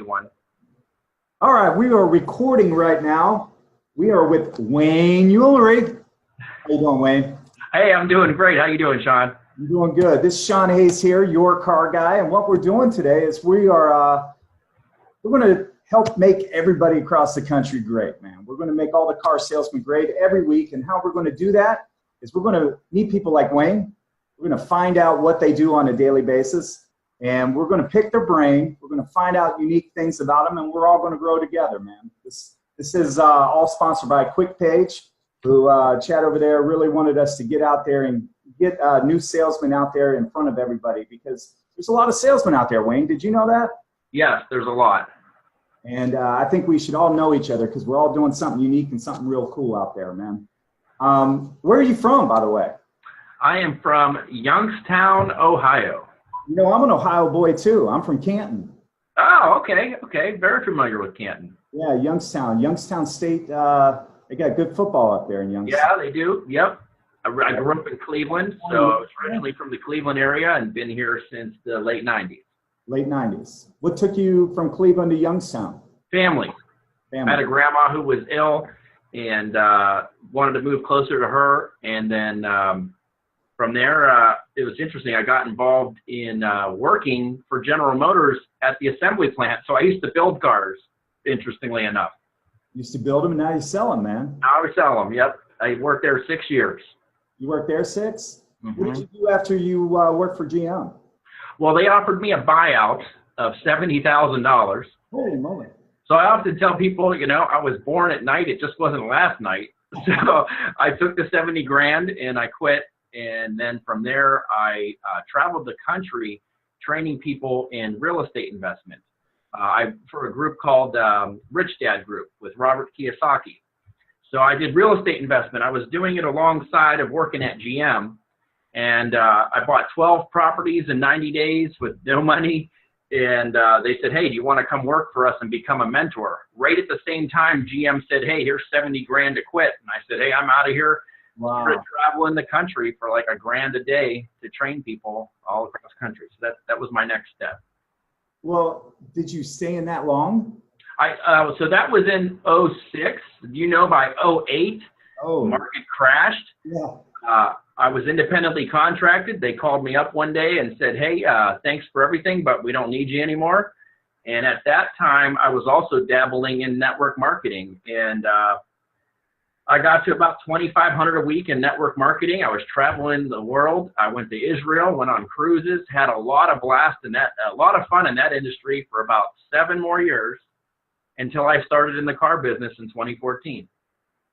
One. All right, we are recording right now. We are with Wayne Ulery. How you doing, Wayne? Hey, I'm doing great. How you doing, Shawn? I'm doing good. This is Shawn Hays here, your car guy, and what we're doing today is we're going to help make everybody across the country great, man. We're going to make all the car salesmen great every week, and how we're going to do that is we're going to meet people like Wayne. We're going to find out what they do on a daily basis. And we're going to pick their brain. We're going to find out unique things about them, and we're all going to grow together, man. This is all sponsored by Quickpage, who Chad over there really wanted us to get out there and get new salesmen out there in front of everybody, because there's a lot of salesmen out there, Wayne. Did you know that? Yes, there's a lot. And I think we should all know each other because we're all doing something unique and something real cool out there, man. Where are you from, by the way? I am from Youngstown, Ohio. You know, I'm an Ohio boy, too. I'm from Canton. Oh, okay. Okay. Very familiar with Canton. Yeah, Youngstown. Youngstown State, they got good football up there in Youngstown. Yeah, they do. Yep. I grew up in Cleveland, so I was originally from the Cleveland area and been here since the late 90s. Late 90s. What took you from Cleveland to Youngstown? Family. I had a grandma who was ill and wanted to move closer to her, and then from there, it was interesting. I got involved in working for General Motors at the assembly plant. So I used to build cars, interestingly enough. You used to build them, and now you sell them, man. Now I sell them, yep. I worked there 6 years. You worked there 6? Mm-hmm. What did you do after you worked for GM? Well, they offered me a buyout of $70,000. Holy moly. So I often tell people, you know, I was born at night. It just wasn't last night. So I took the 70 grand and I quit. And then from there, I traveled the country training people in real estate investment. For a group called Rich Dad Group with Robert Kiyosaki. So I did real estate investment. I was doing it alongside of working at GM. And I bought 12 properties in 90 days with no money. And they said, hey, do you want to come work for us and become a mentor? Right at the same time, GM said, hey, here's 70 grand to quit. And I said, hey, I'm out of here. Wow. Travel the country for like $1 grand a day to train people all across the country. So that was my next step. Well, did you stay in that long? So that was in 06. You know, by 08, the market crashed. Yeah. I was independently contracted. They called me up one day and said, hey, thanks for everything, but we don't need you anymore. And at that time, I was also dabbling in network marketing. And I got to about $2,500 a week in network marketing. I was traveling the world. I went to Israel, went on cruises, had a lot of blast and a lot of fun in that industry for about 7 more years until I started in the car business in 2014.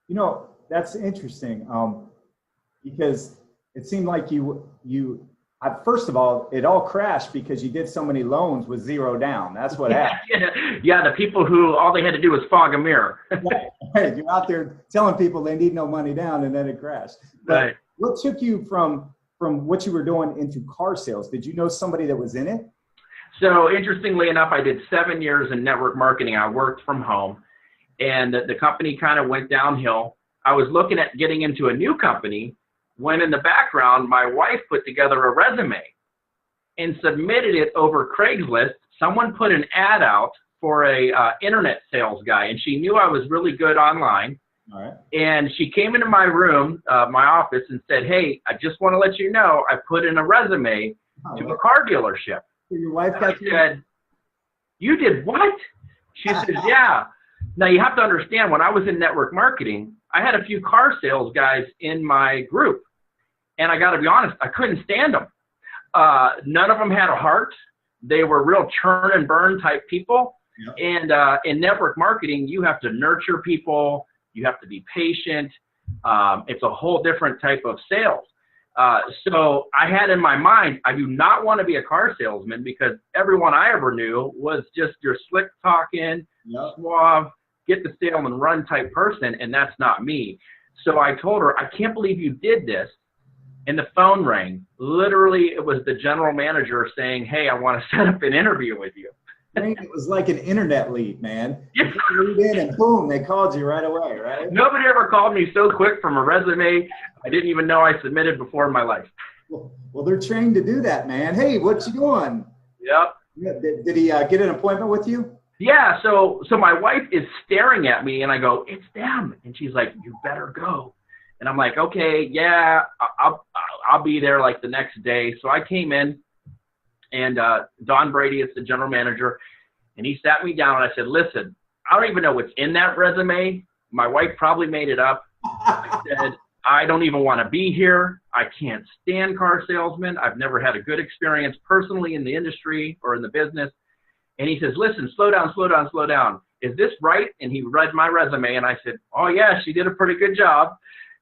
You know, that's interesting because it seemed like first of all, it all crashed because you did so many loans with 0 down. That's what happened. Yeah, the people who all they had to do was fog a mirror. Right. You're out there telling people they need no money down, and then it crashed. But right. What took you from what you were doing into car sales? Did you know somebody that was in it? So interestingly enough, I did 7 years in network marketing. I worked from home, and the company kind of went downhill. I was looking at getting into a new company when in the background, my wife put together a resume and submitted it over Craigslist. Someone put an ad out for a internet sales guy, and she knew I was really good online. All right. And she came into my room, my office, and said, hey, I just want to let you know I put in a resume to a car dealership. So your wife got you? Said, you did what? She says, yeah. Now, you have to understand, when I was in network marketing, I had a few car sales guys in my group. And I got to be honest, I couldn't stand them. None of them had a heart. They were real churn and burn type people. Yep. And in network marketing, you have to nurture people. You have to be patient. It's a whole different type of sales. So I had in my mind, I do not want to be a car salesman because everyone I ever knew was just your slick talking, suave, get the sale and run type person. And that's not me. So I told her, I can't believe you did this. And the phone rang. Literally, it was the general manager saying, hey, I want to set up an interview with you. It was like an internet lead, man. You lead in and boom, they called you right away, right? Nobody ever called me so quick from a resume I didn't even know I submitted before in my life. Well, they're trained to do that, man. Hey, what you doing? Yep. Did he get an appointment with you? Yeah, so my wife is staring at me, and I go, "It's them," and she's like, "You better go," and I'm like, "Okay, yeah, I'll be there like the next day." So I came in, and Don Brady is the general manager, and he sat me down, and I said, "Listen, I don't even know what's in that resume. My wife probably made it up." I said, "I don't even want to be here. I can't stand car salesmen. I've never had a good experience personally in the industry or in the business." And he says, "Listen, slow down, slow down, slow down. Is this right?" And he read my resume, and I said, "Oh, yeah, she did a pretty good job."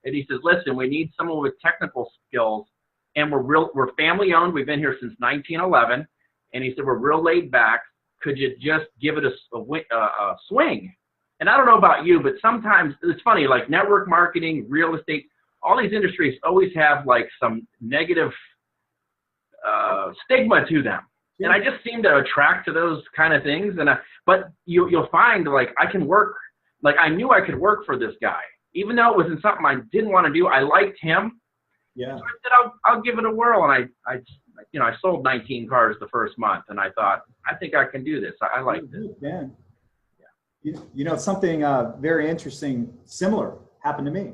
And he says, "Listen, we need someone with technical skills, and we're family owned. We've been here since 1911." And he said, "We're real laid back. Could you just give it a swing?" And I don't know about you, but sometimes it's funny, like network marketing, real estate, all these industries always have like some negative stigma to them. And I just seem to attract to those kind of things. But you'll find, like, I can work, like, I knew I could work for this guy. Even though it wasn't something I didn't want to do, I liked him. Yeah. So I said, I'll give it a whirl. And I sold 19 cars the first month. And I thought, I think I can do this. I like this. Man. Yeah. You know, something very interesting, similar happened to me.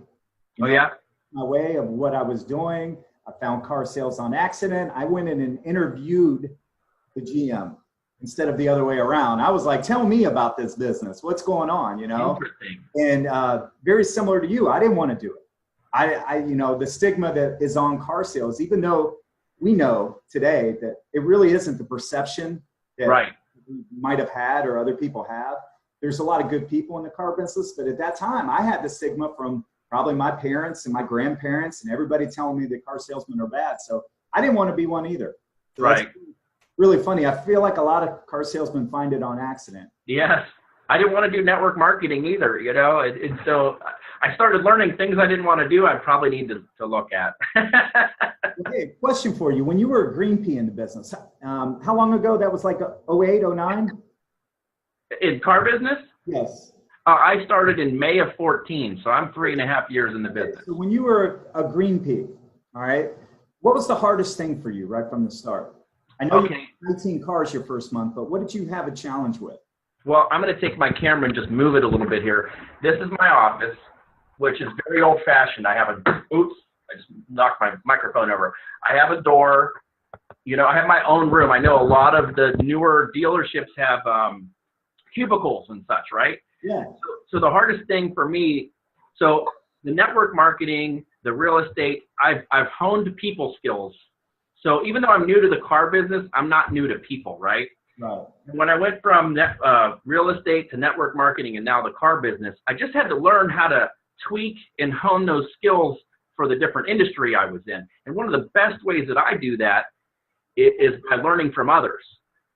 Yeah? My way of what I was doing. I found car sales on accident. I went in and interviewed the GM instead of the other way around. I was like, "Tell me about this business. What's going on?" You know? Interesting. And very similar to you, I didn't want to do it. You know, the stigma that is on car sales, even though we know today that it really isn't the perception that we might have had or other people have. There's a lot of good people in the car business, but at that time I had the stigma from probably my parents and my grandparents and everybody telling me that car salesmen are bad. So I didn't want to be one either. So that's really funny. I feel like a lot of car salesmen find it on accident. Yes. I didn't want to do network marketing either, you know, and so I started learning things I didn't want to do. I probably need to look at. Okay, question for you. When you were a green pea in the business, how long ago? That was like 08, 09? In car business? Yes. I started in May of 14, so I'm 3.5 years in the business. So when you were a green pea, all right, what was the hardest thing for you right from the start? I know you had 19 cars your first month, but what did you have a challenge with? Well, I'm going to take my camera and just move it a little bit here. This is my office, which is very old-fashioned. I have oops, I just knocked my microphone over. I have a door. You know, I have my own room. I know a lot of the newer dealerships have cubicles and such, right? Yeah. So the hardest thing for me, so the network marketing, the real estate, I've honed people skills. So even though I'm new to the car business, I'm not new to people, right? Right. When I went from real estate to network marketing and now the car business, I just had to learn how to tweak and hone those skills for the different industry I was in. And one of the best ways that I do that is by learning from others.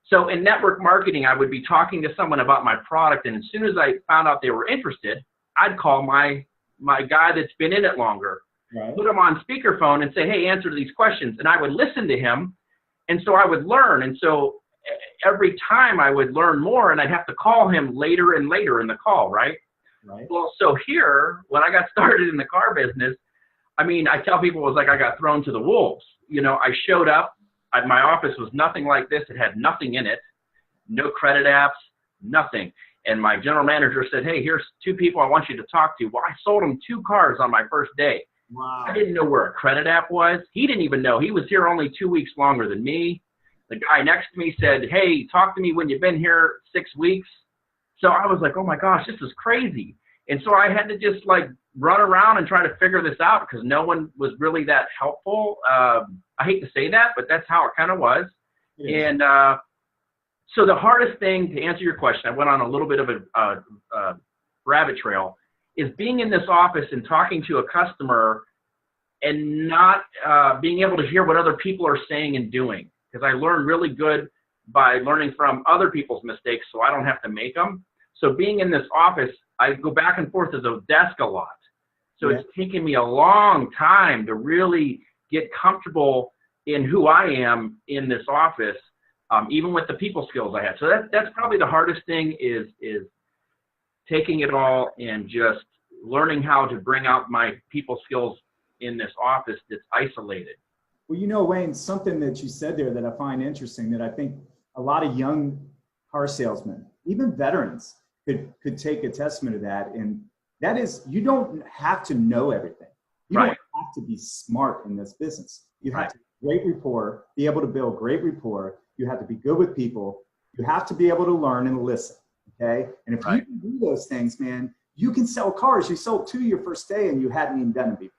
So in network marketing, I would be talking to someone about my product, and as soon as I found out they were interested, I'd call my guy that's been in it longer, put him on speakerphone and say, "Hey, answer these questions." And I would listen to him, and so I would learn. And so every time I would learn more, and I'd have to call him later and later in the call, right? Well, so here, when I got started in the car business, I mean, I tell people it was like I got thrown to the wolves. You know, I showed up. My office was nothing like this. It had nothing in it, no credit apps, nothing. And my general manager said, "Hey, here's 2 people I want you to talk to." Well, I sold him 2 cars on my first day. Wow. I didn't know where a credit app was. He didn't even know. He was here only 2 weeks longer than me. The guy next to me said, "Hey, talk to me when you've been here 6 weeks." So I was like, oh my gosh, this is crazy. And so I had to just like run around and try to figure this out because no one was really that helpful. I hate to say that, but that's how it kind of was. Yeah. And so the hardest thing, to answer your question, I went on a little bit of a rabbit trail, is being in this office and talking to a customer and not being able to hear what other people are saying and doing. Because I learned really good by learning from other people's mistakes so I don't have to make them. So being in this office, I go back and forth to the desk a lot. So it's taken me a long time to really get comfortable in who I am in this office, even with the people skills I have. So that's probably the hardest thing is taking it all and just learning how to bring out my people skills in this office that's isolated. Well, you know, Wayne, something that you said there that I find interesting, that I think a lot of young car salesmen, even veterans could take a testament to that. And that is, you don't have to know everything. You don't have to be smart in this business. You have to have great rapport, be able to build great rapport. You have to be good with people. You have to be able to learn and listen. Okay. And if you can do those things, man, you can sell cars. You sold 2 your first day and you hadn't even done it before.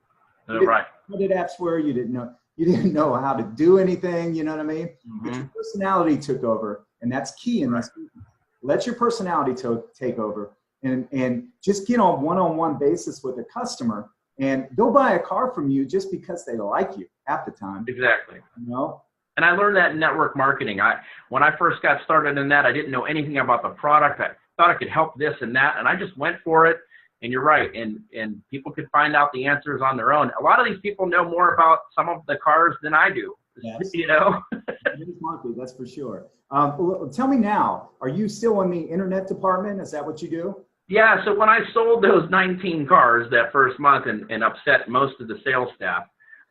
You didn't know what apps were. You didn't know how to do anything. You know what I mean? But your personality took over, and that's key in this business. Let your personality take over, and just get on one-on-one basis with a customer, and they'll buy a car from you just because they like you half the time. Exactly. You know? And I learned that in network marketing. When I first got started in that, I didn't know anything about the product. I thought I could help this and that, and I just went for it. And you're right, and people could find out the answers on their own. A lot of these people know more about some of the cars than I do. Yes. You know? That's for sure. Tell me now, are you still in the internet department? Is that what you do? Yeah, so when I sold those 19 cars that first month and upset most of the sales staff,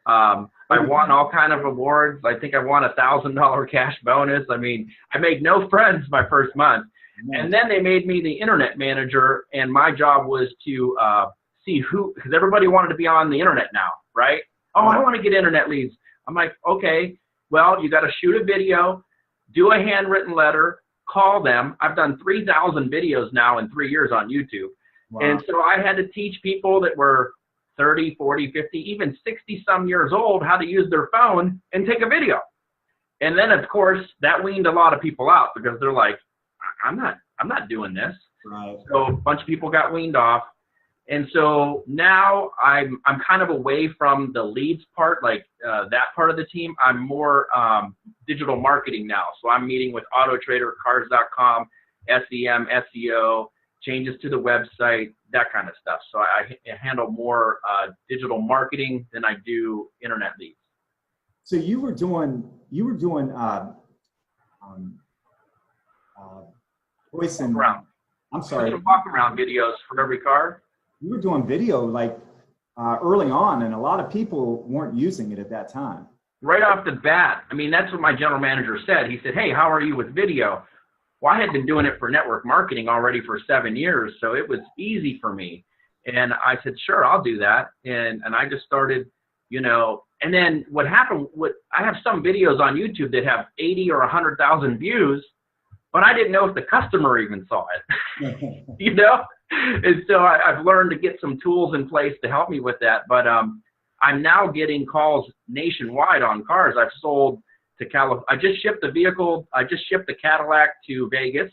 I won all kind of awards. I think I won a $1,000 cash bonus. I mean, I made no friends my first month. And then they made me the internet manager, and my job was to see who, because everybody wanted to be on the internet now, right? Oh, I want to get internet leads. I'm like, okay, well, you got to shoot a video, do a handwritten letter, call them. I've done 3,000 videos now in 3 years on YouTube. Wow. And so I had to teach people that were 30, 40, 50, even 60 some years old how to use their phone and take a video. And then, of course, that weaned a lot of people out because they're like, I'm not doing this. Right. So a bunch of people got weaned off. And so now I'm kind of away from the leads part, like that part of the team. I'm more digital marketing now. So I'm meeting with AutoTrader, Cars.com, SEM, SEO, changes to the website, that kind of stuff. So I handle more digital marketing than I do internet leads. So you were doing voice and I'm sorry, walk around videos for every car. You were doing video like early on, and a lot of people weren't using it at that time. Right off the bat. I mean, that's what my general manager said. He said, hey, how are you with video? Well, I had been doing it for network marketing already for 7 years, so it was easy for me. And I said, sure, I'll do that. And I just started, you know, and then what happened, I have some videos on YouTube that have 80 or 100,000 views, but I didn't know if the customer even saw it, you know? And so I've learned to get some tools in place to help me with that. But I'm now getting calls nationwide on cars. I've sold to California. I just shipped the vehicle. I just shipped the Cadillac to Vegas.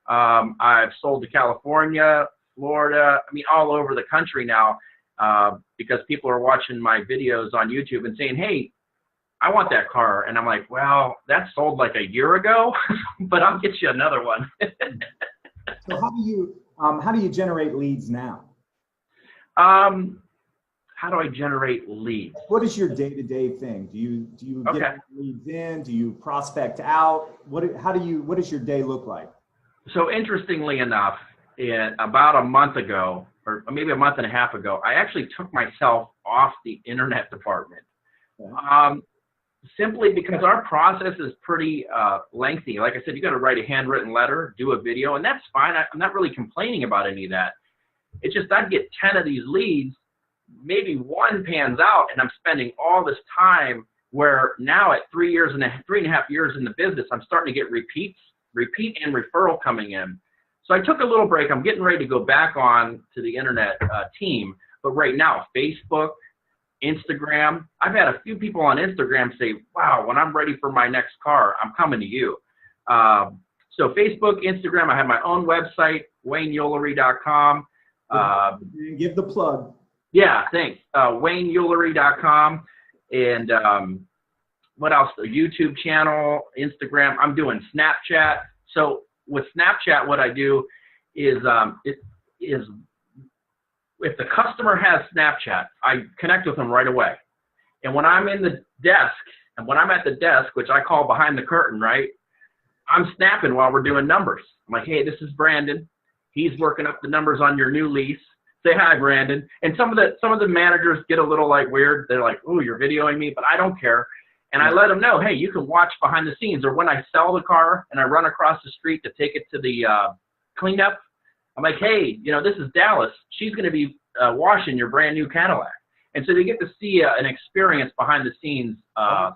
I've sold to California, Florida, I mean, all over the country now because people are watching my videos on YouTube and saying, hey, I want that car. And I'm like, well, that sold like a year ago, but I'll get you another one. So how do you generate leads now? How do I generate leads? What is your day-to-day thing? Do you get leads in? Do you prospect out? What does your day look like? So interestingly enough, about a month ago, or maybe a month and a half ago, I actually took myself off the internet department. Okay. Simply because our process is pretty lengthy. Like I said, you got to write a handwritten letter, do a video, and that's fine. I'm not really complaining about any of that. It's just I'd get 10 of these leads, maybe one pans out, and I'm spending all this time where now at 3.5 years in the business, I'm starting to get repeat and referral coming in. So I took a little break. I'm getting ready to go back on to the internet team, but right now, Facebook, Instagram. I've had a few people on Instagram say, wow, when I'm ready for my next car, I'm coming to you. So Facebook, Instagram, I have my own website, WayneUlery.com. Give the plug. Yeah, thanks. WayneUlery.com. And what else? The YouTube channel, Instagram. I'm doing Snapchat. So with Snapchat, what I do is if the customer has Snapchat, I connect with them right away. And when I'm in the desk, and when I'm at the desk, which I call behind the curtain, right, I'm snapping while we're doing numbers. I'm like, hey, this is Brandon. He's working up the numbers on your new lease. Say hi, Brandon. And some of the managers get a little like weird. They're like, oh, you're videoing me, but I don't care. And I let them know, hey, you can watch behind the scenes. Or when I sell the car and I run across the street to take it to the cleanup. I'm like, hey, you know, this is Dallas. She's going to be washing your brand new Cadillac. And so they get to see an experience behind the scenes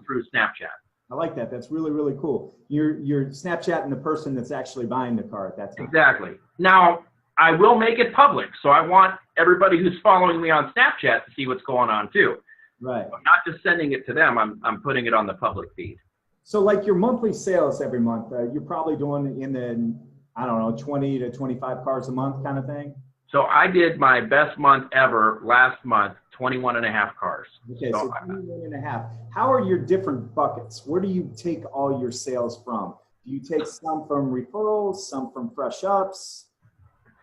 through Snapchat. I like that. That's really, really cool. You're Snapchatting the person that's actually buying the car at that time. Exactly. Now, I will make it public. So I want everybody who's following me on Snapchat to see what's going on too. Right. I'm not just sending it to them. I'm putting it on the public feed. So like your monthly sales every month, you're probably doing in the, I don't know, 20 to 25 cars a month kind of thing? So I did my best month ever last month, 21 and a half cars. Okay, so 21 and a half. How are your different buckets? Where do you take all your sales from? Do you take some from referrals, some from fresh ups,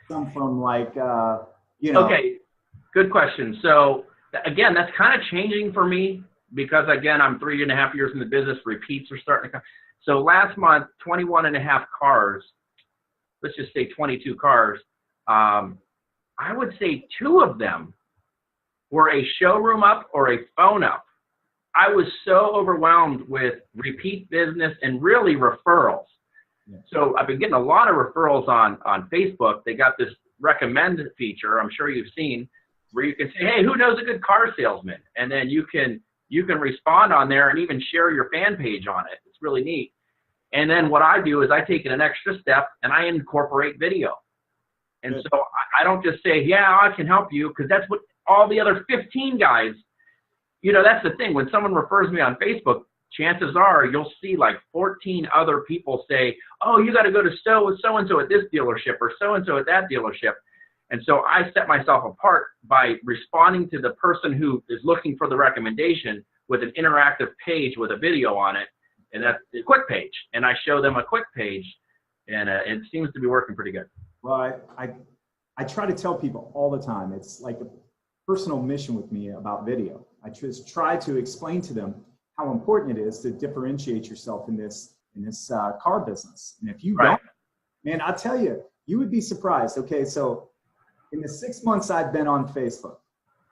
some from like, you know? Okay, good question. So again, that's kind of changing for me because again, I'm 3.5 years in the business, repeats are starting to come. So last month, 21 and a half cars, let's just say 22 cars. I would say 2 of them were a showroom up or a phone up. I was so overwhelmed with repeat business and really referrals. Yeah. So I've been getting a lot of referrals on Facebook. They got this recommend feature, I'm sure you've seen, where you can say, hey, who knows a good car salesman? And then you can respond on there and even share your fan page on it. It's really neat. And then what I do is I take it an extra step and I incorporate video. And so I don't just say, yeah, I can help you, because that's what all the other 15 guys, you know, that's the thing. When someone refers me on Facebook, chances are you'll see like 14 other people say, oh, you got to go to so-and-so at this dealership or so-and-so at that dealership. And so I set myself apart by responding to the person who is looking for the recommendation with an interactive page with a video on it, and that's the Quickpage. And I show them a Quickpage, and it seems to be working pretty good. Well, I try to tell people all the time, it's like a personal mission with me about video. I just try to explain to them how important it is to differentiate yourself in this car business. And if you don't, man, I'll tell you, you would be surprised. Okay, so in the 6 months I've been on Facebook,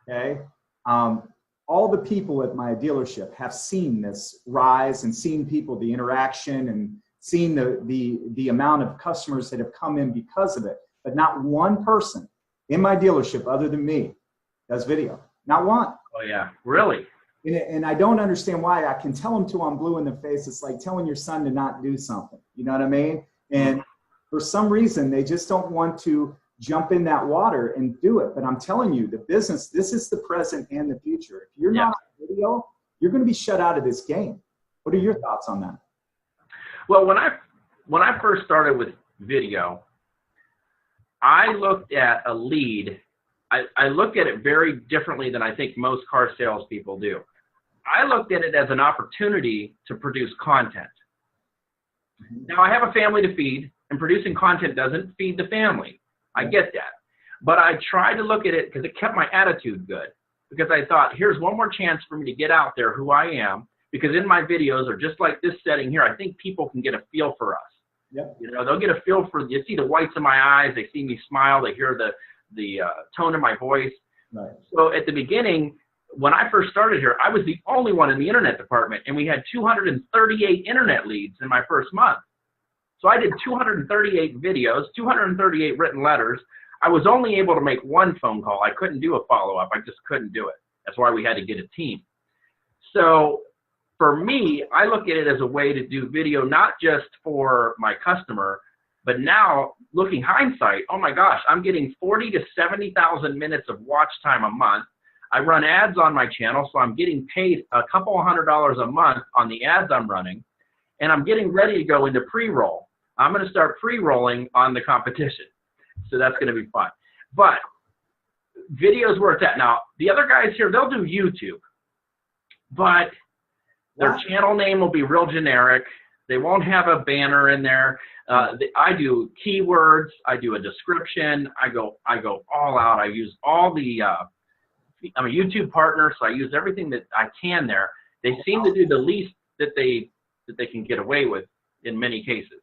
okay, all the people at my dealership have seen this rise and seen people, the interaction, and seen the amount of customers that have come in because of it. But not one person in my dealership other than me does video. Not one. Oh yeah, really? And I don't understand why. I can tell them till I'm blue in the face. It's like telling your son to not do something. You know what I mean? And for some reason, they just don't want to jump in that water and do it. But I'm telling you, the business, this is the present and the future. If you're not on video, you're going to be shut out of this game. What are your thoughts on that? Well, when I first started with video, I looked at a lead. I looked at it very differently than I think most car salespeople do. I looked at it as an opportunity to produce content. Now, I have a family to feed, and producing content doesn't feed the family. I get that. But I tried to look at it because it kept my attitude good. Because I thought, here's one more chance for me to get out there who I am. Because in my videos, or just like this setting here, I think people can get a feel for us. Yep. You know, they'll get a feel for, you see the whites in my eyes, they see me smile, they hear the tone of my voice. Right. So at the beginning, when I first started here, I was the only one in the internet department, and we had 238 internet leads in my first month. So I did 238 videos, 238 written letters. I was only able to make one phone call. I couldn't do a follow-up. I just couldn't do it. That's why we had to get a team. So for me, I look at it as a way to do video, not just for my customer, but now looking hindsight, oh my gosh, I'm getting 40 to 70,000 minutes of watch time a month. I run ads on my channel, so I'm getting paid a couple $100 a month on the ads I'm running, and I'm getting ready to go into pre-roll. I'm going to start pre-rolling on the competition, so that's going to be fun. But video's where it's at. Now, the other guys here, they'll do YouTube, but their channel name will be real generic. They won't have a banner in there. I do keywords. I do a description. I go all out. I use all the. I'm a YouTube partner, so I use everything that I can there. They seem to do the least that they can get away with in many cases.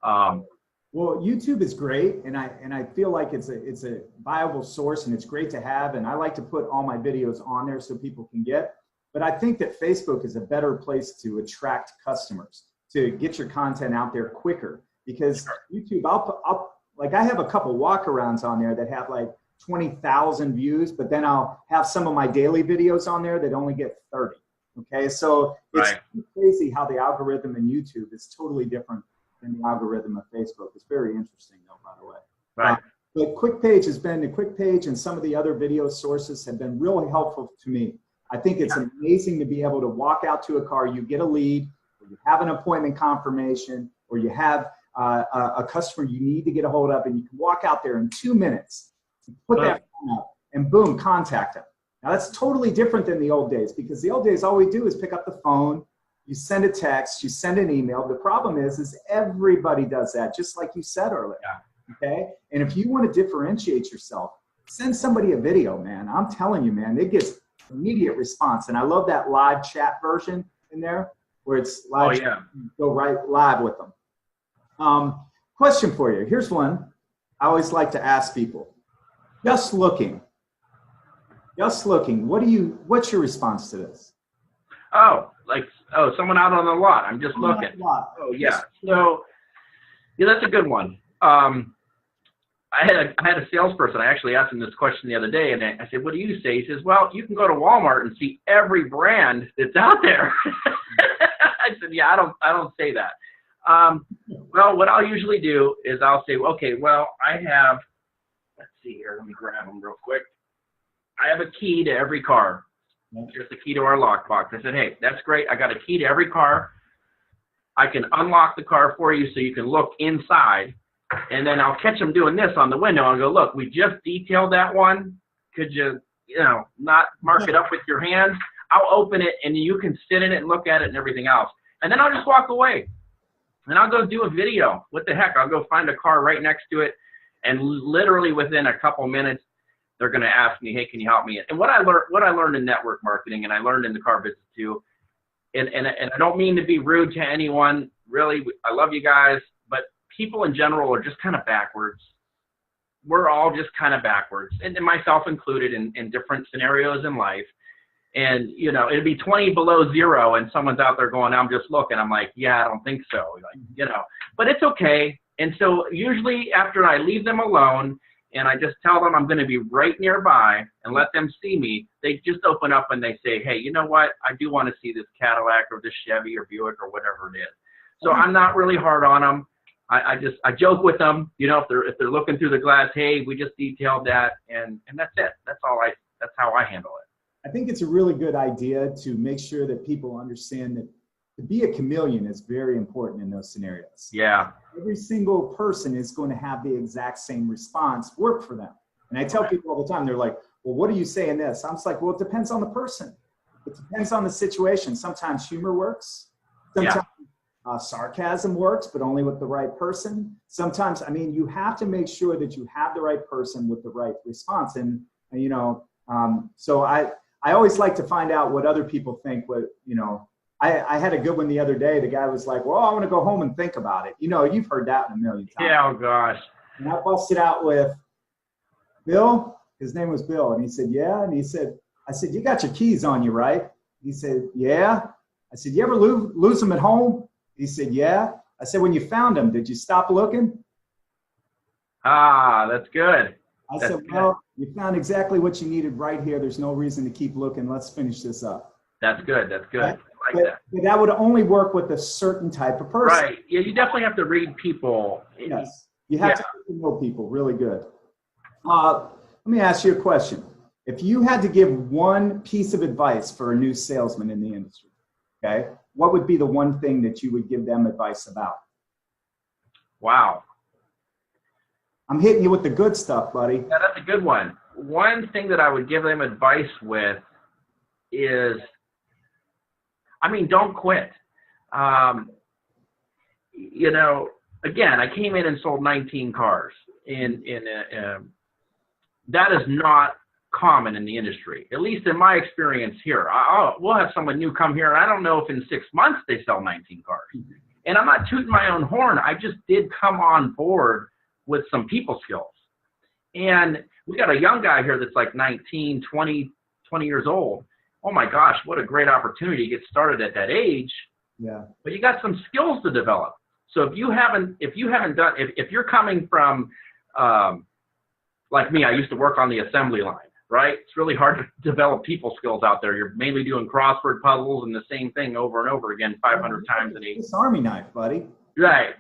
Well, YouTube is great, and I feel like it's a viable source, and it's great to have. And I like to put all my videos on there so people can get. But I think that Facebook is a better place to attract customers, to get your content out there quicker. Because YouTube, like I have a couple walkarounds on there that have like 20,000 views, but then I'll have some of my daily videos on there that only get 30. Okay, so it's crazy how the algorithm in YouTube is totally different than the algorithm of Facebook. It's very interesting, though, by the way. Right. But Quickpage and some of the other video sources have been really helpful to me. I think it's amazing to be able to walk out to a car, you get a lead, or you have an appointment confirmation, or you have a customer you need to get a hold of, and you can walk out there in 2 minutes, put that phone up, and boom, contact them. Now that's totally different than the old days, because the old days all we do is pick up the phone, you send a text, you send an email. The problem is everybody does that, just like you said earlier. Okay, and if you want to differentiate yourself, send somebody a video, man. I'm telling you, man, it gets immediate response. And I love that live chat version in there where it's live. Oh, yeah. Go right live with them. Question for you. Here's one I always like to ask people. Just looking. What's your response to this? Someone out on the lot. I'm just looking. Oh, yeah. So, yeah, that's a good one. I had a salesperson. I actually asked him this question the other day, and I said, "What do you say?" He says, "Well, you can go to Walmart and see every brand that's out there." I said, "Yeah, I don't say that." Well, what I'll usually do is I'll say, "Okay, well, I have. Let's see here. Let me grab them real quick. I have a key to every car. Here's the key to our lockbox." I said, "Hey, that's great. I got a key to every car. I can unlock the car for you so you can look inside. And then I'll catch them doing this on the window and go, look, we just detailed that one. Could you, not mark it up with your hands? I'll open it and you can sit in it and look at it and everything else. And then I'll just walk away. And I'll go do a video. What the heck? I'll go find a car right next to it. And literally within a couple minutes, they're going to ask me, hey, can you help me? And what I learned in network marketing, and I learned in the car business too, and I don't mean to be rude to anyone. Really, I love you guys. But people in general are just kind of backwards. We're all just kind of backwards, and myself included in different scenarios in life. And, it'd be 20 below zero and someone's out there going, I'm just looking. I'm like, yeah, I don't think so. But it's okay. And so usually after I leave them alone and I just tell them I'm going to be right nearby and let them see me, they just open up and they say, hey, you know what? I do want to see this Cadillac or this Chevy or Buick or whatever it is. So I'm not really hard on them. I joke with them, if they're looking through the glass, hey, we just detailed that, and that's it. That's how I handle it. I think it's a really good idea to make sure that people understand that to be a chameleon is very important in those scenarios. Yeah. Every single person is going to have the exact same response work for them. And I tell people all the time, they're like, well, what are you saying this? I'm just like, well, it depends on the person. It depends on the situation. Sometimes humor works. Sometimes sarcasm works, but only with the right person. Sometimes, you have to make sure that you have the right person with the right response. And so I always like to find out what other people think. I had a good one the other day. The guy was like, well, I want to go home and think about it. You've heard that a million times. Yeah, oh gosh. And I busted out with, Bill, his name was Bill. And he said, yeah. And I said, you got your keys on you, right? He said, yeah. I said, you ever lose them at home? He said, yeah. I said, when you found them, did you stop looking? Ah, that's good. I said, well, you found exactly what you needed right here. There's no reason to keep looking. Let's finish this up. That's good. That's good. Right? I like that. But that would only work with a certain type of person. Right. Yeah, you definitely have to read people. Yes. You have to know people really good. Let me ask you a question. If you had to give one piece of advice for a new salesman in the industry, okay, what would be the one thing that you would give them advice about? Wow. I'm hitting you with the good stuff, buddy. Yeah, that's a good one. One thing that I would give them advice with is, don't quit. Again, I came in and sold 19 cars. That is not common in the industry, at least in my experience here. We'll have someone new come here, and I don't know if in 6 months they sell 19 cars. And I'm not tooting my own horn. I just did come on board with some people skills. And we got a young guy here that's like 19, 20 years old. Oh my gosh, what a great opportunity to get started at that age. Yeah. But you got some skills to develop. So if you haven't done, if you're coming from, like me, I used to work on the assembly line, right? It's really hard to develop people skills out there. You're mainly doing crossword puzzles and the same thing over and over again, 500 times a day. It's Army knife, buddy. Right.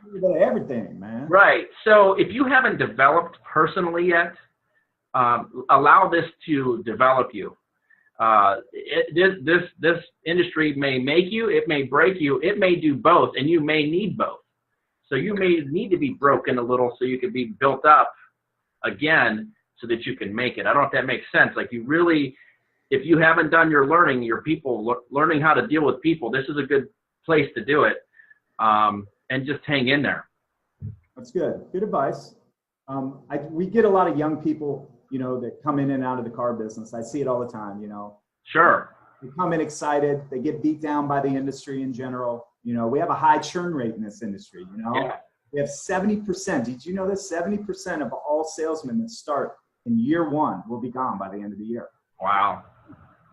Everything, man. Right. So if you haven't developed personally yet, allow this to develop you. This industry may make you, it may break you, it may do both, and you may need both. So you may need to be broken a little so you can be built up again so that you can make it. I don't know if that makes sense. Like you really, if you haven't done your learning, your people, learning how to deal with people, this is a good place to do it. And just hang in there. That's good. Good advice. We get a lot of young people, you know, that come in and out of the car business. I see it all the time, you know. Sure. They come in excited. They get beat down by the industry in general. You know, we have a high churn rate in this industry, you know. Yeah. We have 70%. Did you know this? 70% of all salesmen that start in year one will be gone by the end of the year. Wow.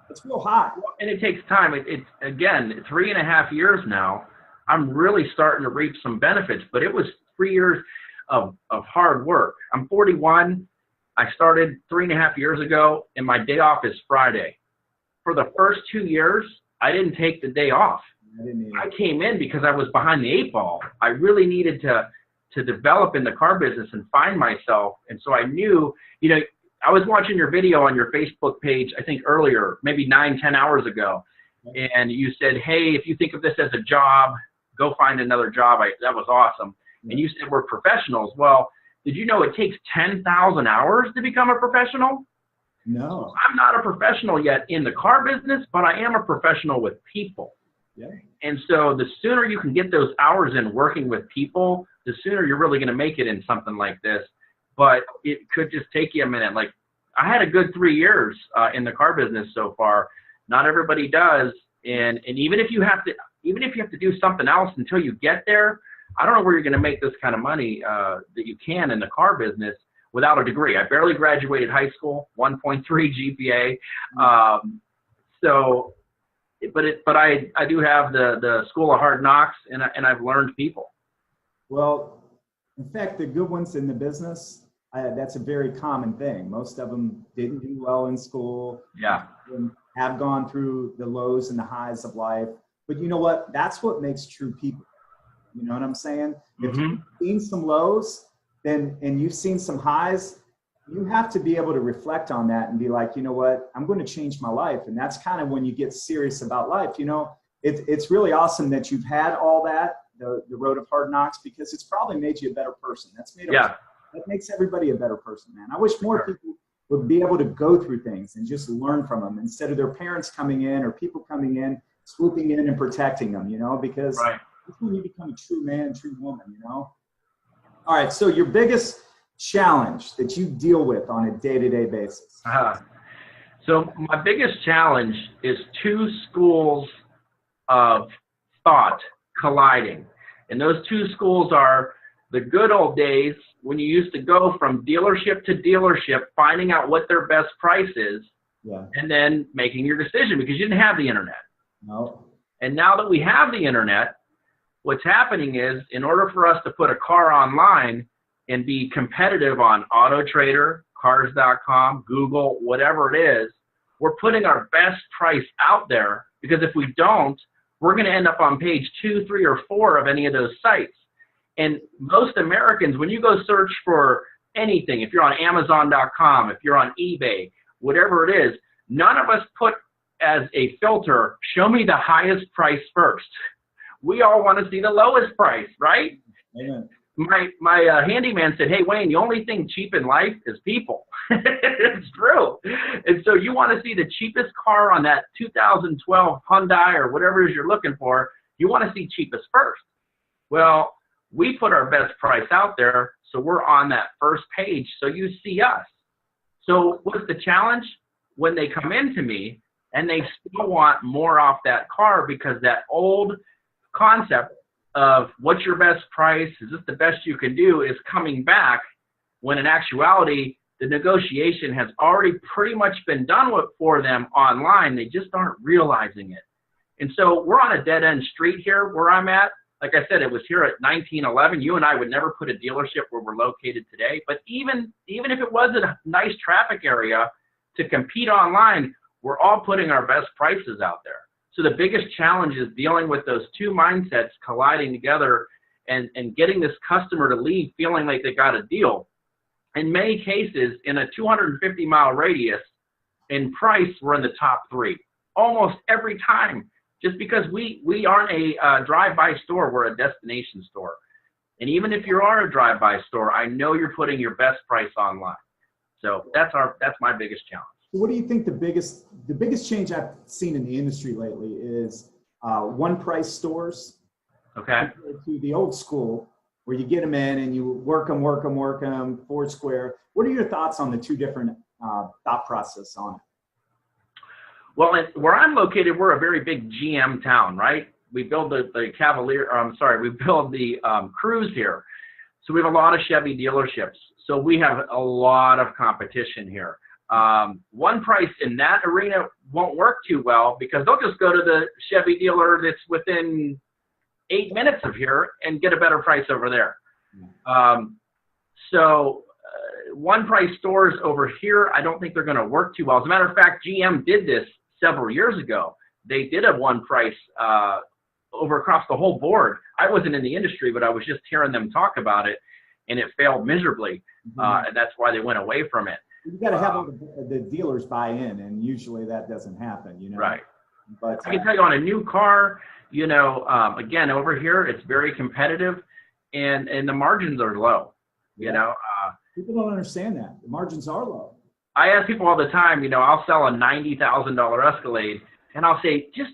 It's real high. And it takes time. It's again, 3.5 years now. I'm really starting to reap some benefits, but it was 3 years of hard work. I'm 41. I started 3.5 years ago, and my day off is Friday. For the first 2 years, I didn't take the day off. I came in because I was behind the 8 ball. I really needed to develop in the car business and find myself. And so I knew, you know, I was watching your video on your Facebook page, I think earlier, maybe 9-10 hours ago. And you said, hey, if you think of this as a job, go find another job. That was awesome. And you said we're professionals. Well, did you know it takes 10,000 hours to become a professional? No. I'm not a professional yet in the car business, but I am a professional with people. Yeah. And so the sooner you can get those hours in working with people, the sooner you're really going to make it in something like this. But it could just take you a minute. Like I had a good 3 years in the car business so far. Not everybody does. And even if you have to do something else until you get there, I don't know where you're going to make this kind of money that you can in the car business without a degree. I barely graduated high school, 1.3 GPA. But I do have the school of hard knocks, and I've learned people. Well, in fact, the good ones in the business, that's a very common thing. Most of them didn't do well in school. Yeah. And have gone through the lows and the highs of life. But you know what? That's what makes true people. You know what I'm saying? If you've seen some lows and you've seen some highs, you have to be able to reflect on that and be like, you know what? I'm going to change my life. And that's kind of when you get serious about life. You know, it's really awesome that you've had all that, the road of hard knocks, because it's probably made you a better person. That makes everybody a better person, man. I wish more people would be able to go through things and just learn from them instead of their parents coming in or people coming in, swooping in and protecting them, you know, because that's when you become a true man, true woman, you know? All right. So your biggest challenge that you deal with on a day-to-day basis? So my biggest challenge is two schools of thought colliding. And those two schools are the good old days when you used to go from dealership to dealership, finding out what their best price is, and then making your decision because you didn't have the internet. No. And now that we have the internet, what's happening is in order for us to put a car online and be competitive on Auto Trader, Cars.com, Google, whatever it is, we're putting our best price out there because if we don't, we're going to end up on page 2, 3, or 4 of any of those sites. And most Americans, when you go search for anything, if you're on Amazon.com, if you're on eBay, whatever it is, none of us put as a filter, show me the highest price first. We all want to see the lowest price, right? Amen. My handyman said, hey, Wayne, the only thing cheap in life is people. It's true. And so you want to see the cheapest car on that 2012 Hyundai or whatever it is you're looking for, you want to see cheapest first. Well, we put our best price out there, so we're on that first page, so you see us. So what's the challenge? When they come into me and they still want more off that car because that old concept of what's your best price, is this the best you can do, is coming back when in actuality the negotiation has already pretty much been done for them online. They just aren't realizing it. And so we're on a dead-end street here where I'm at. like I said, it was here at 1911. You and I would never put a dealership where we're located today. But even if it was a nice traffic area to compete online, we're all putting our best prices out there. So the biggest challenge is dealing with those two mindsets colliding together and getting this customer to leave feeling like they got a deal. In many cases, in a 250-mile radius, in price, we're in the top 3 almost every time. Just because we aren't a drive-by store, we're a destination store. And even if you are a drive-by store, I know you're putting your best price online. So that's my biggest challenge. What do you think the biggest change I've seen in the industry lately is one-price stores? Okay. Compared to the old school, where you get them in and you work them, Ford Square. What are your thoughts on the two different thought process on it? Well, where I'm located, we're a very big GM town, right? We build the Cruze here. So we have a lot of Chevy dealerships. So we have a lot of competition here. One price in that arena won't work too well because they'll just go to the Chevy dealer that's within 8 minutes of here and get a better price over there. One price stores over here, I don't think they're going to work too well. As a matter of fact, GM did this several years ago. They did a one price over across the whole board. I wasn't in the industry, but I was just hearing them talk about it, and it failed miserably. And that's why they went away from it. You got to have the dealers buy in, and usually that doesn't happen, you know. Right. But I can tell you on a new car, you know, again, over here, it's very competitive, and the margins are low, you know. People don't understand that. The margins are low. I ask people all the time, you know, I'll sell a $90,000 Escalade, and I'll say, just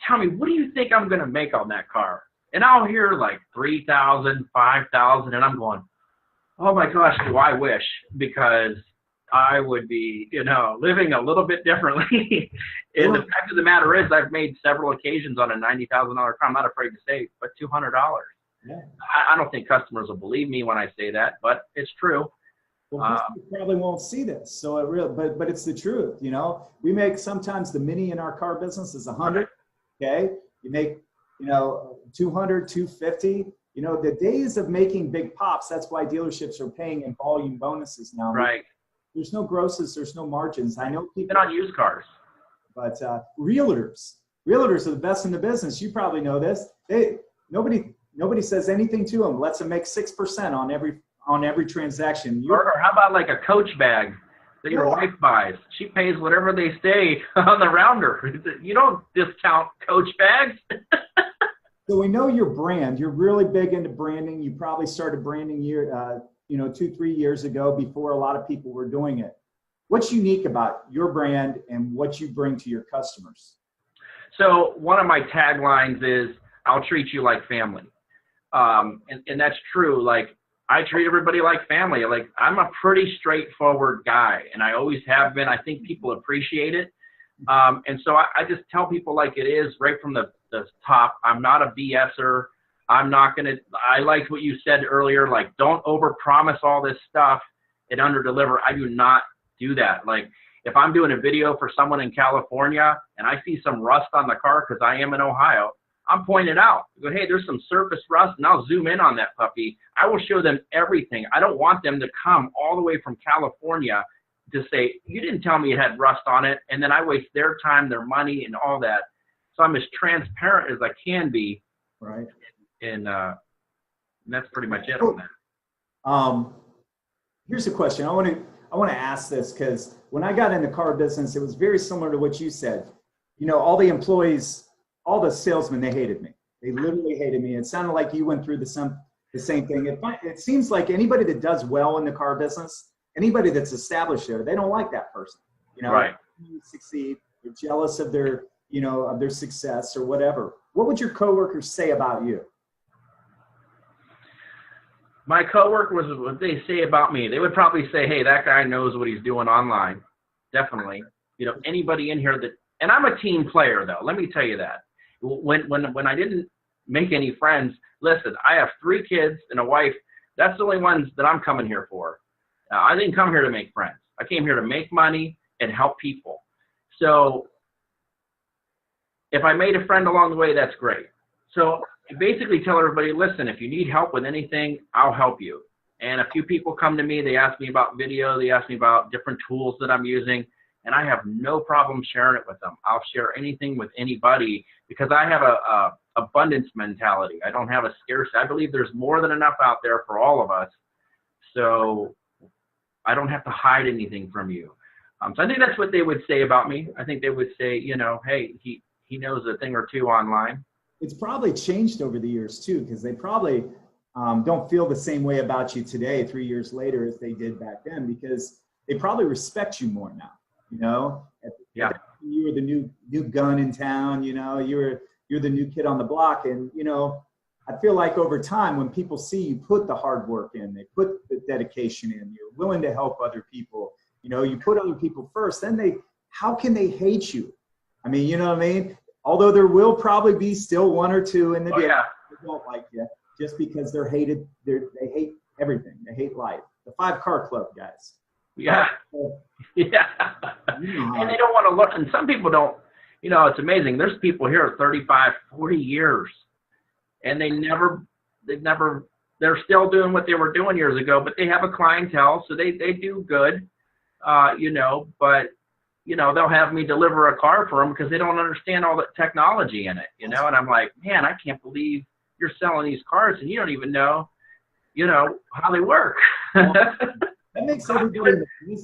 tell me, what do you think I'm going to make on that car? And I'll hear like $3,000, $5,000, and I'm going, oh my gosh, do I wish, because I would be, you know, living a little bit differently. And the fact of the matter is, I've made several occasions on a $90,000 car. I'm not afraid to say, but $200. Yeah. I don't think customers will believe me when I say that, but it's true. Well, people probably won't see this, so it really, but it's the truth, you know. We make sometimes the mini in our car business is 100. Okay, you make, you know, 200, 250. You know, the days of making big pops. That's why dealerships are paying in volume bonuses now. Right. There's no grosses. There's no margins. I know people. Even on used cars. But realtors are the best in the business. You probably know this. Nobody says anything to them. Lets them make 6% on every transaction. Or how about like a Coach bag that your wife buys? She pays whatever they say on the rounder. You don't discount Coach bags. So we know your brand. You're really big into branding. You probably started branding 2-3 years ago before a lot of people were doing it. What's unique about your brand and what you bring to your customers? So one of my taglines is, I'll treat you like family. And that's true. Like, I treat everybody like family. Like, I'm a pretty straightforward guy, and I always have been. I think people appreciate it. And so I just tell people like it is right from the top. I'm not a BSer. I liked what you said earlier, like, don't overpromise all this stuff and underdeliver. I do not do that. Like, if I'm doing a video for someone in California and I see some rust on the car because I am in Ohio, I'm pointing out, go, hey, there's some surface rust, and I'll zoom in on that puppy. I will show them everything. I don't want them to come all the way from California to say, you didn't tell me it had rust on it, and then I waste their time, their money, and all that. So I'm as transparent as I can be. Right. And that's pretty much it on that. Here's a question. I want to ask this because when I got in the car business, it was very similar to what you said. You know, all the employees, all the salesmen, they hated me. They literally hated me. It sounded like you went through the same thing. It seems like anybody that does well in the car business, anybody that's established there, they don't like that person. You know, right. Succeed. They're jealous of their, of their success or whatever. What would your coworkers say about you? My coworkers, what they say about me, they would probably say, hey, that guy knows what he's doing online. Definitely. You know, anybody in here that, and I'm a team player though. Let me tell you that. When I didn't make any friends, listen, I have 3 kids and a wife. That's the only ones that I'm coming here for. I didn't come here to make friends. I came here to make money and help people. So if I made a friend along the way, that's great. So I basically tell everybody, listen, if you need help with anything, I'll help you. And a few people come to me, they ask me about video, they ask me about different tools that I'm using, and I have no problem sharing it with them. I'll share anything with anybody because I have a abundance mentality. I don't have a scarcity. I believe there's more than enough out there for all of us. So I don't have to hide anything from you. So I think that's what they would say about me. I think they would say, you know, hey, he knows a thing or two online. It's probably changed over the years too, because they probably don't feel the same way about you today, 3 years later, as they did back then, because they probably respect you more now. You know, Yeah. You were the new gun in town. You know, you're the new kid on the block, and you know, I feel like over time, when people see you put the hard work in, they put the dedication in, you're willing to help other people. You know, you put other people first. Then how can they hate you? I mean, you know what I mean? Although there will probably be still one or two in the day that don't like you, just because they're hated. They hate everything. They hate life. The 5-car club guys. Yeah. Yeah. And they don't want to look. And some people don't. You know, it's amazing. There's people here 35, 40 years, and they're still doing what they were doing years ago, but they have a clientele, so they do good, you know, but, you know, they'll have me deliver a car for them because they don't understand all the technology in it, you know, and I'm like, man, I can't believe you're selling these cars and you don't even know, you know, how they work. That makes everybody.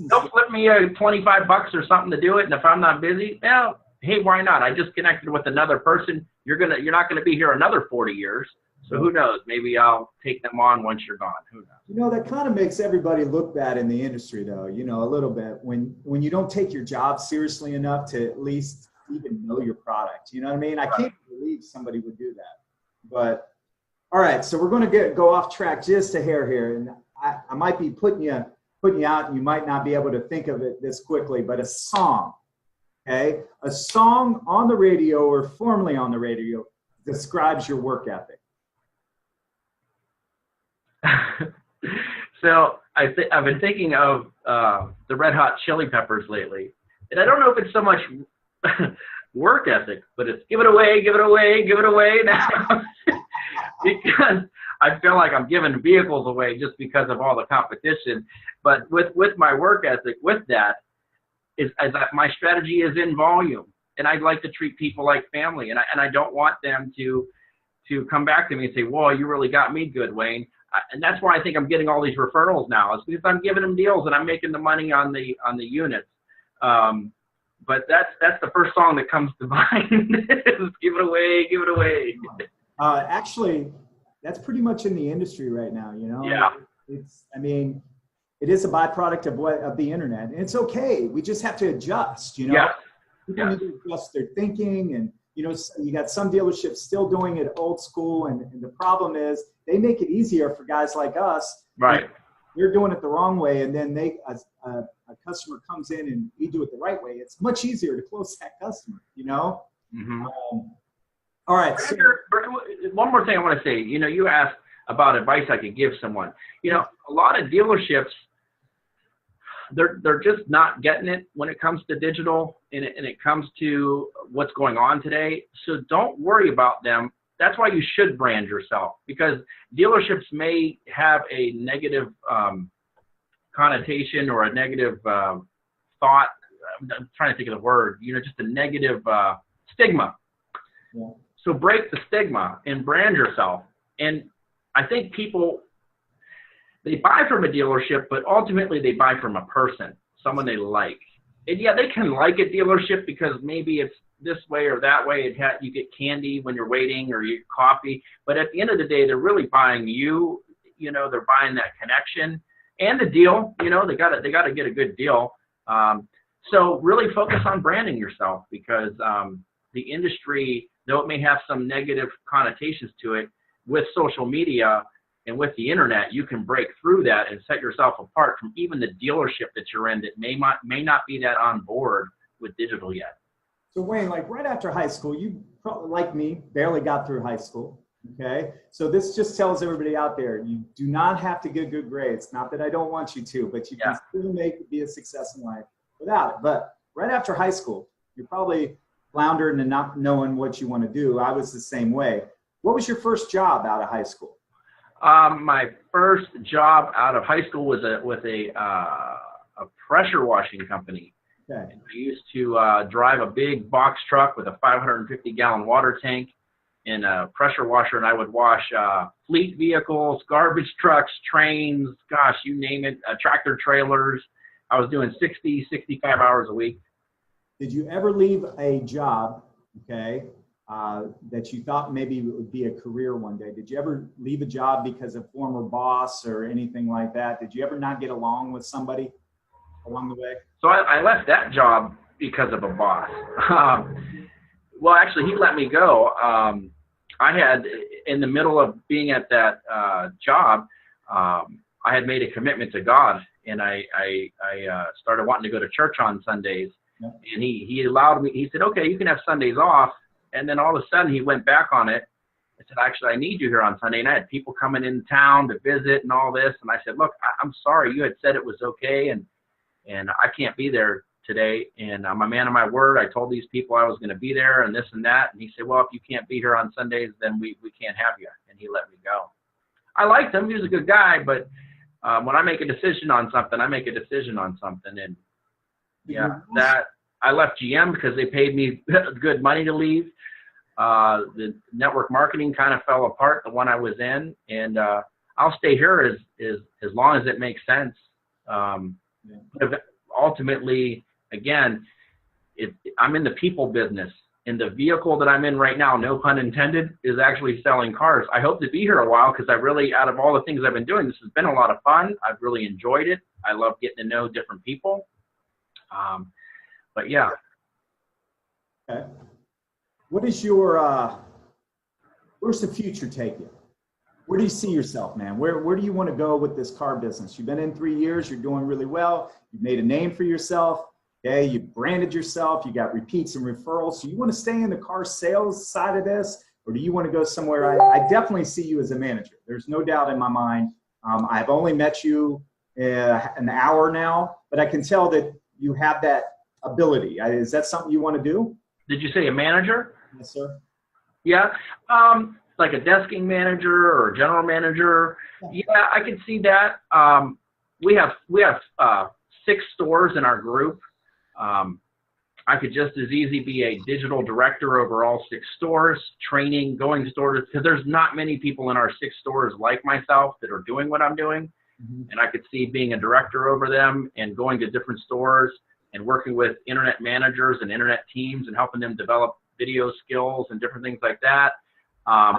Don't flip me $25 or something to do it, and if I'm not busy, well, hey, why not? I just connected with another person. You're not gonna be here another 40 years. So who knows? Maybe I'll take them on once you're gone. Who knows? You know, that kind of makes everybody look bad in the industry, though. You know, a little bit when you don't take your job seriously enough to at least even know your product. You know what I mean? I can't believe somebody would do that. But all right, so we're going to go off track just a hair here, and I might be putting you out, and you might not be able to think of it this quickly. But a song. Okay, a song on the radio or formerly on the radio describes your work ethic. So I've been thinking of the Red Hot Chili Peppers lately, and I don't know if it's so much work ethic, but it's give it away, give it away, give it away now, because I feel like I'm giving vehicles away just because of all the competition. But with my work ethic, with that, my strategy is in volume, and I'd like to treat people like family, and I don't want them to come back to me and say, "Whoa, you really got me good, Wayne." And that's why I think I'm getting all these referrals now, is because I'm giving them deals and I'm making the money on the units. But that's the first song that comes to mind. Is give it away, give it away. Actually, that's pretty much in the industry right now. You know, yeah. It is a byproduct of the internet, and it's okay. We just have to adjust. You know, yeah. People need to adjust their thinking, and you know, you got some dealerships still doing it old school, and the problem is they make it easier for guys like us. Right. They're doing it the wrong way, and then a customer comes in and we do it the right way. It's much easier to close that customer. You know. Mm-hmm. All right. So, one more thing I want to say. You know, you asked about advice I could give someone. You know, a lot of dealerships, they're just not getting it when it comes to digital and it comes to what's going on today. So don't worry about them. That's why you should brand yourself, because dealerships may have a negative connotation or a negative thought. I'm trying to think of the word, you know, just a negative stigma. Yeah. So break the stigma and brand yourself. And I think people, they buy from a dealership, but ultimately they buy from a person, someone they like. And yeah, they can like a dealership because maybe it's this way or that way. You get candy when you're waiting, or you get coffee. But at the end of the day, they're really buying you. You know, they're buying that connection and the deal. You know, they got to get a good deal. So really focus on branding yourself, because the industry, though it may have some negative connotations to it, with social media and with the internet, you can break through that and set yourself apart from even the dealership that you're in that may not be that on board with digital yet. So Wayne, like right after high school, you probably, like me, barely got through high school. Okay. So this just tells everybody out there, you do not have to get good grades. Not that I don't want you to, but you can still be a success in life without it. But right after high school, you're probably floundering and not knowing what you want to do. I was the same way. What was your first job out of high school? My first job out of high school was with a pressure washing company. Okay. And I used to drive a big box truck with a 550-gallon water tank and a pressure washer, and I would wash fleet vehicles, garbage trucks, trains, gosh, you name it, tractor trailers. I was doing 60, 65 hours a week. Did you ever leave a job, okay, that you thought maybe it would be a career one day? Did you ever leave a job because of former boss or anything like that? Did you ever not get along with somebody along the way? So I left that job because of a boss. Well, actually, he let me go. I had, in the middle of being at that job, I had made a commitment to God, and I started wanting to go to church on Sundays. Yeah. And he allowed me. He said, "Okay, you can have Sundays off." And then all of a sudden, he went back on it. I said, "Actually, I need you here on Sunday." And I had people coming in town to visit and all this. And I said, "Look, I'm sorry. You had said it was okay, and I can't be there today. And I'm a man of my word. I told these people I was going to be there and this and that." And he said, "Well, if you can't be here on Sundays, then we can't have you." And he let me go. I liked him. He was a good guy. But when I make a decision on something, I make a decision on something. And yeah, that I left GM because they paid me good money to leave. The network marketing kind of fell apart, the one I was in. And I'll stay here as long as it makes sense. But ultimately, again, I'm in the people business, and the vehicle that I'm in right now, no pun intended, is actually selling cars. I hope to be here a while because I really, out of all the things I've been doing, this has been a lot of fun. I've really enjoyed it. I love getting to know different people. But yeah. Okay. What is your, where's the future take you? Where do you see yourself, man? Where do you want to go with this car business? You've been in 3 years. You're doing really well. You've made a name for yourself. Okay, you branded yourself. You got repeats and referrals. So you want to stay in the car sales side of this, or do you want to go somewhere? I definitely see you as a manager. There's no doubt in my mind. I've only met you an hour now, but I can tell that you have that ability. Is that something you want to do? Did you say a manager? Yes, sir. Yeah. Like a desking manager or a general manager. Yeah, I can see that. We have 6 stores in our group. I could just as easy be a digital director over all 6 stores, training, going to stores, because there's not many people in our 6 stores like myself that are doing what I'm doing. Mm-hmm. And I could see being a director over them and going to different stores and working with internet managers and internet teams and helping them develop video skills and different things like that.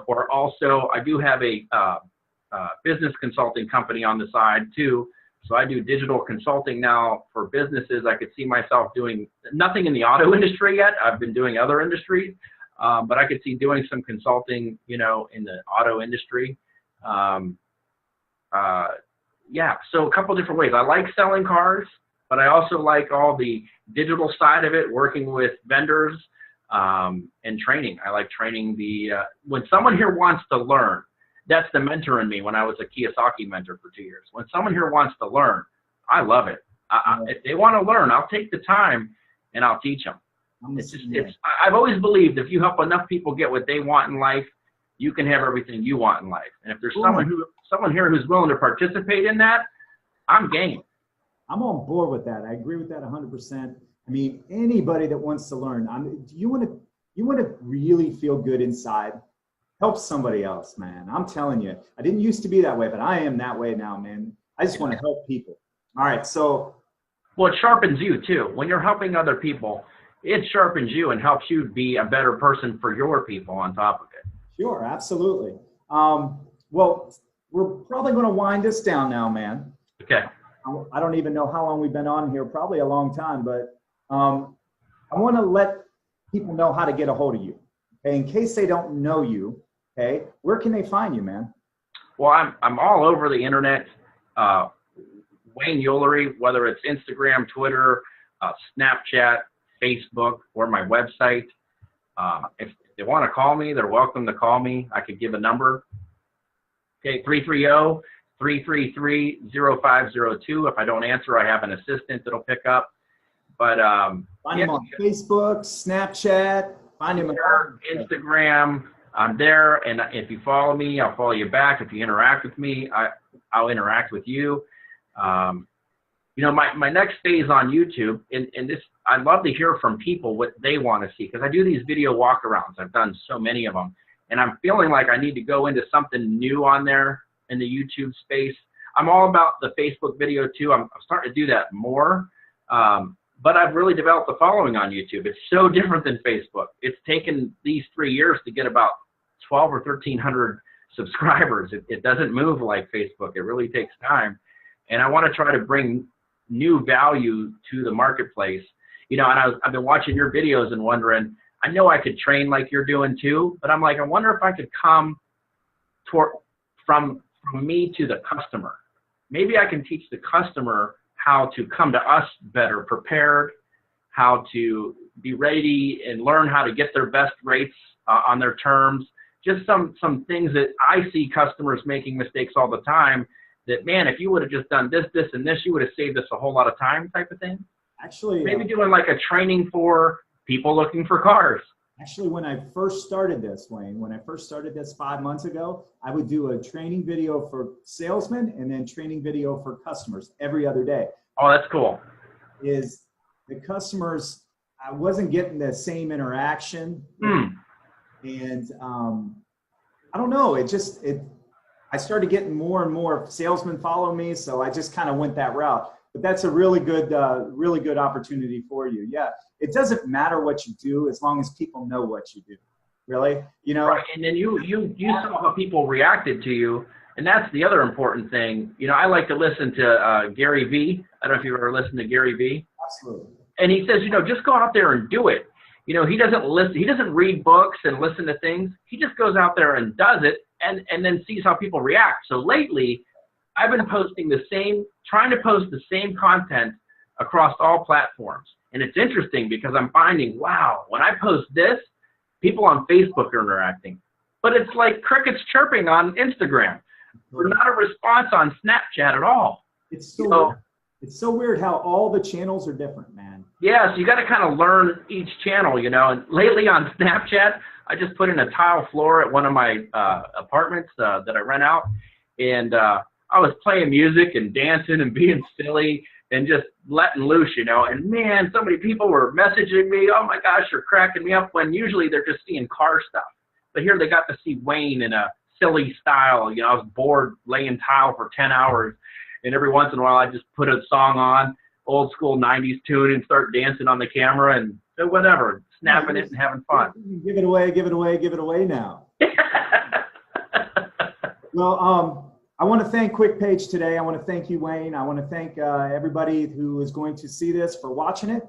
Or also, I do have a business consulting company on the side too. So I do digital consulting now for businesses. I could see myself doing nothing in the auto industry yet. I've been doing other industries, but I could see doing some consulting, in the auto industry. Yeah, so a couple different ways. I like selling cars, but I also like all the digital side of it, working with vendors. And training. I like training when someone here wants to learn, that's the mentor in me when I was a Kiyosaki mentor for 2 years. When someone here wants to learn, I love it. If they want to learn, I'll take the time and I'll teach them. I've always believed if you help enough people get what they want in life, you can have everything you want in life. And if there's someone here who's willing to participate in that, I'm game. I'm on board with that. I agree with that 100%. I mean, anybody that wants to learn, you want to really feel good inside, help somebody else, man. I'm telling you, I didn't used to be that way, but I am that way now, man. I just want to help people. All right, so. Well, it sharpens you too. When you're helping other people, it sharpens you and helps you be a better person for your people on top of it. Sure, absolutely. Well, we're probably going to wind this down now, man. Okay. I don't even know how long we've been on here, probably a long time, but I want to let people know how to get a hold of you. Okay, in case they don't know you, okay, where can they find you, man? Well, I'm all over the internet. Wayne Ulery, whether it's Instagram, Twitter, Snapchat, Facebook, or my website. If they want to call me, they're welcome to call me. I could give a number. Okay, 330-333-0502. If I don't answer, I have an assistant that'll pick up. But find him on Facebook, Snapchat, find him on Instagram, I'm there, and if you follow me, I'll follow you back. If you interact with me, I'll interact with you. You know, my next phase on YouTube, and this, I'd love to hear from people what they want to see, because I do these video walkarounds. I've done so many of them, and I'm feeling like I need to go into something new on there in the YouTube space. I'm all about the Facebook video too. I'm starting to do that more, but I've really developed a following on YouTube. It's so different than Facebook. It's taken these 3 years to get about 12 or 1,300 subscribers. It doesn't move like Facebook. It really takes time, and I want to try to bring new value to the marketplace. You know, and I've been watching your videos and wondering, I know I could train like you're doing too, but I'm like, I wonder if I could come from me to the customer. Maybe I can teach the customer how to come to us better prepared, how to be ready and learn how to get their best rates on their terms. Just some things that I see customers making mistakes all the time, that, man, if you would have just done this, this, and this, you would have saved us a whole lot of time type of thing. Actually, maybe doing like a training for people looking for cars. Actually, when I first started this, Wayne, when I first started this 5 months ago, I would do a training video for salesmen and then training video for customers every other day. Oh, that's cool. Is the customers, I wasn't getting the same interaction. And I don't know, I started getting more and more salesmen follow me, so I just kind of went that route. But that's a really good opportunity for you. Yeah, it doesn't matter what you do as long as people know what you do. Really, you know. Right, and then you saw how people reacted to you, and that's the other important thing. You know, I like to listen to Gary V. I don't know if you ever listened to Gary V. Absolutely. And he says, you know, just go out there and do it. You know, he doesn't listen. He doesn't read books and listen to things. He just goes out there and does it, and then sees how people react. So lately, I've been trying to post the same content across all platforms. And it's interesting because I'm finding, wow, when I post this, people on Facebook are interacting. But it's like crickets chirping on Instagram. We're not a response on Snapchat at all. It's so weird how all the channels are different, man. Yeah, so you got to kind of learn each channel, you know. And lately on Snapchat, I just put in a tile floor at one of my apartments that I rent out. And I was playing music and dancing and being silly and just letting loose, you know. And man, so many people were messaging me, oh my gosh, you're cracking me up, when usually they're just seeing car stuff. But here they got to see Wayne in a silly style. You know, I was bored laying tile for 10 hours. And every once in a while, I just put a song on, old school 90s tune, and start dancing on the camera and whatever, snapping it and having fun. Give it away now. Well, I want to thank Quickpage today. I want to thank you, Wayne. I want to thank everybody who is going to see this for watching it.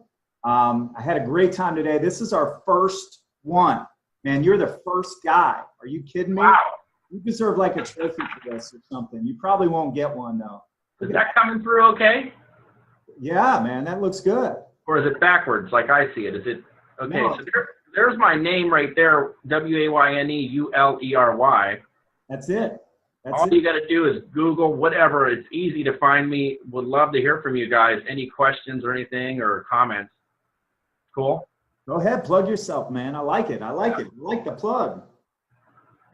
I had a great time today. This is our first one. Man, you're the first guy. Are you kidding me? Wow. You deserve like a trophy for this or something. You probably won't get one, though. Is that coming through okay? Yeah, man, that looks good. Or is it backwards like I see it? Is it okay? No. So there's my name right there, WayneUlery. That's it. All you got to do is Google whatever. It's easy to find me. Would love to hear from you guys. Any questions or anything or comments? Cool. Go ahead, plug yourself, man. I like it. I like the plug.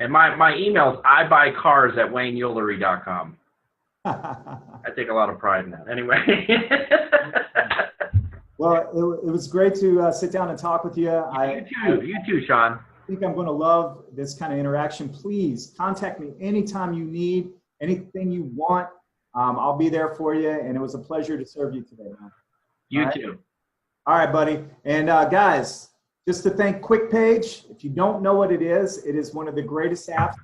And my email is iBuyCars@WayneUlery.com. I take a lot of pride in that. Anyway. Well, it was great to sit down and talk with you. You too, Shawn. I think I'm going to love this kind of interaction. Please contact me anytime you need, anything you want. I'll be there for you, and it was a pleasure to serve you today, man. You too. All right, buddy. And guys, just to thank Quickpage. If you don't know what it is one of the greatest apps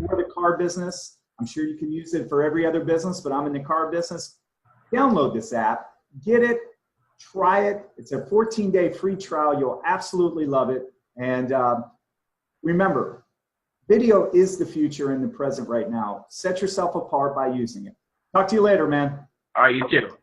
for the car business. I'm sure you can use it for every other business, but I'm in the car business. Download this app, get it, try it. It's a 14-day free trial. You'll absolutely love it. And remember, video is the future in the present right now. Set yourself apart by using it. Talk to you later, man. All right, you too.